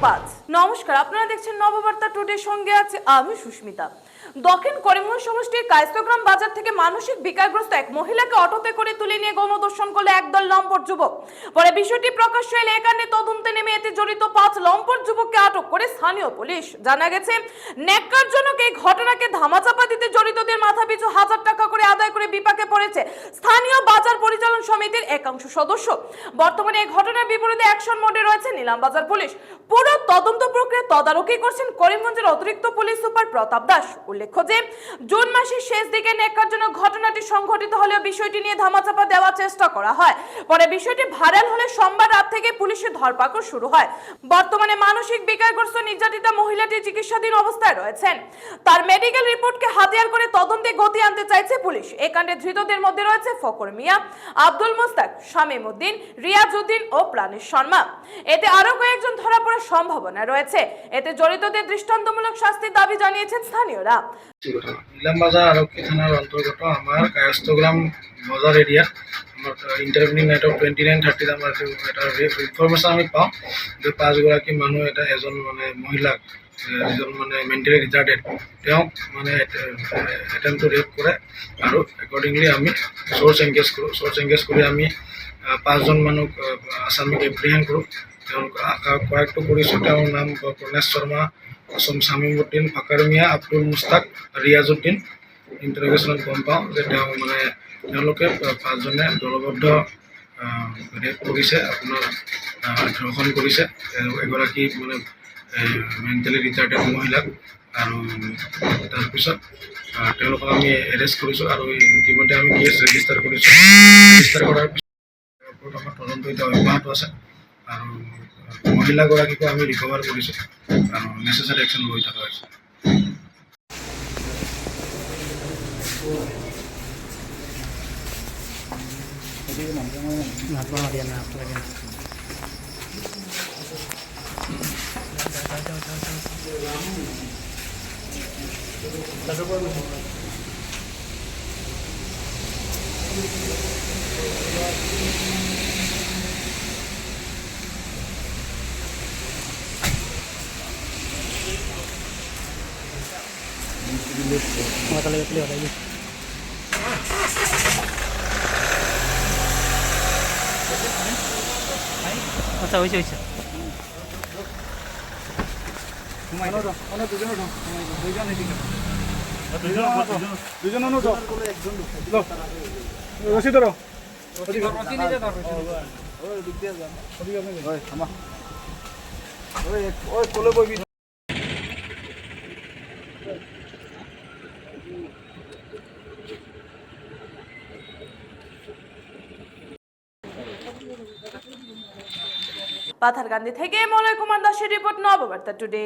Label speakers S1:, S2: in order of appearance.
S1: 5। নমস্কার, আপনারা দেখছেন নববার্তা টুডে, সঙ্গে আছে আমি সুস্মিতা। দক্ষিণ করিমগঞ্জ সমষ্টির কায়স্থগ্রাম বাজার থেকে মানসিক বিকারগ্রস্ত এক মহিলাকে অটোতে করে তুলে নিয়ে গণধর্ষণ করলে একদল লম্পট যুবক। পরে বিষয়টি প্রকাশ্য এলে এ কাণ্ডে তদন্তে নেমে এতে জড়িত 5 লম্পট যুবককে আটক করে স্থানীয় পুলিশ। জানা গেছে, ন্যাক্কারজনক এই ঘটনাকে ধামাচাপা দিতে জড়িতদের মাথাপিছু 1000 টাকা করে আদায় করে বিপাকে পড়েছে স্থানীয় বাজার পরিচালন সমিতির একাংশ সদস্য। বর্তমানে এই ঘটনার বিপরীতে অ্যাকশন মোডে রয়েছে নিলামবাজার পুলিশ। পুরো তদন্ত প্রক্রিয়া তদারকি করছেন করিমগঞ্জের অতিরিক্ত পুলিশ সুপার প্রতাপ দাস। উল্লেখ্য যে জুন মাসের শেষ দিকে ন্যাক্কারজনক ঘটনাটি সংঘটিত হলেও বিষয়টি নিয়ে ধামাচাপা দেওয়ার চেষ্টা করা হয়। পরে বিষয়টি ভাইরাল হলে সোমবার রাত থেকে পুলিশের ধরপাকড় শুরু হয়। বর্তমানে মানসিক বিকারগ্রস্ত নির্যাতিতা মহিলাটি চিকিৎসাধীন অবস্থায় রয়েছেন। তার মেডিকেল রিপোর্টকে হাতিয়ার করে তদন্তে গতি আনতে চাইছে পুলিশ। এই কাণ্ডে ধৃতদের মধ্যে রয়েছে ফকর মিয়া, আব্দুল মুস্তাক, শামীম উদ্দিন, রিয়াজ উদ্দিন ও প্রাণেশ শর্মা। এতে আরো কয়েকজন ধরা পড়ার সম্ভাবনা রয়েছে। এতে জড়িতদের দৃষ্টান্তমূলক শাস্তির দাবি জানিয়েছেন স্থানীয়রা।
S2: নিলামবাজার আরক্ষী থানার অন্তর্গত আমার কায়স্থগ্রাম বাজার এরিয়া আমার ইন্টারভিউ নাইট অফ 29:30 আমার এটা ইনফরমেশ্যন আমি পাওঁ যে 5গৰাকী মানুহ এজন মহিলাক যিজন মেণ্টেলি ৰিটাৰ্ডেড তেওঁক এটেম্প টু ৰেপ কৰে আৰু একৰ্ডিংলি আমি চ'ৰ্চ এংগেজ কৰি আমি 5জন মানুহক আসামিক এপ্ৰিহেণ্ড কৰোঁ। তেওঁলোক কয়েকটো কৰিছোঁ। তেওঁৰ নাম প্ৰণেশ শৰ্মা, শামীম উদ্দিন, ফকৰ মিয়া, আব্দুল মুস্তাক, ৰিয়াজ উদ্দিন। ইণ্টাৰগেশ্যনত গম পাওঁ যে তেওঁলোকে 5জনে দলবদ্ধ ৰেপ কৰিছে, আপোনাৰ ধৰ্ষণ কৰিছে এগৰাকী মেণ্টেলি ৰিটাৰ্ডেড মহিলাক। আৰু তাৰপিছত তেওঁলোকক আমি এৰেষ্ট কৰিছোঁ আৰু ইতিমধ্যে আমি কেছ ৰেজিষ্টাৰ কৰিছোঁ। ৰেজিষ্টাৰ কৰাৰ পিছত আমাৰ তদন্ত এতিয়া অব্যাহত আছে আৰু মহিলাগৰাকীকো আমি ৰিকভাৰ কৰিছোঁ আৰু নেচেচাৰী একশ্যন লৈ থকা হৈছে।
S3: আচ্ছা হয়েছে হয়েছে
S1: পাথারকান্দি থেকে মলয় কুমার দাসের রিপোর্ট, নববার্তা টুডে।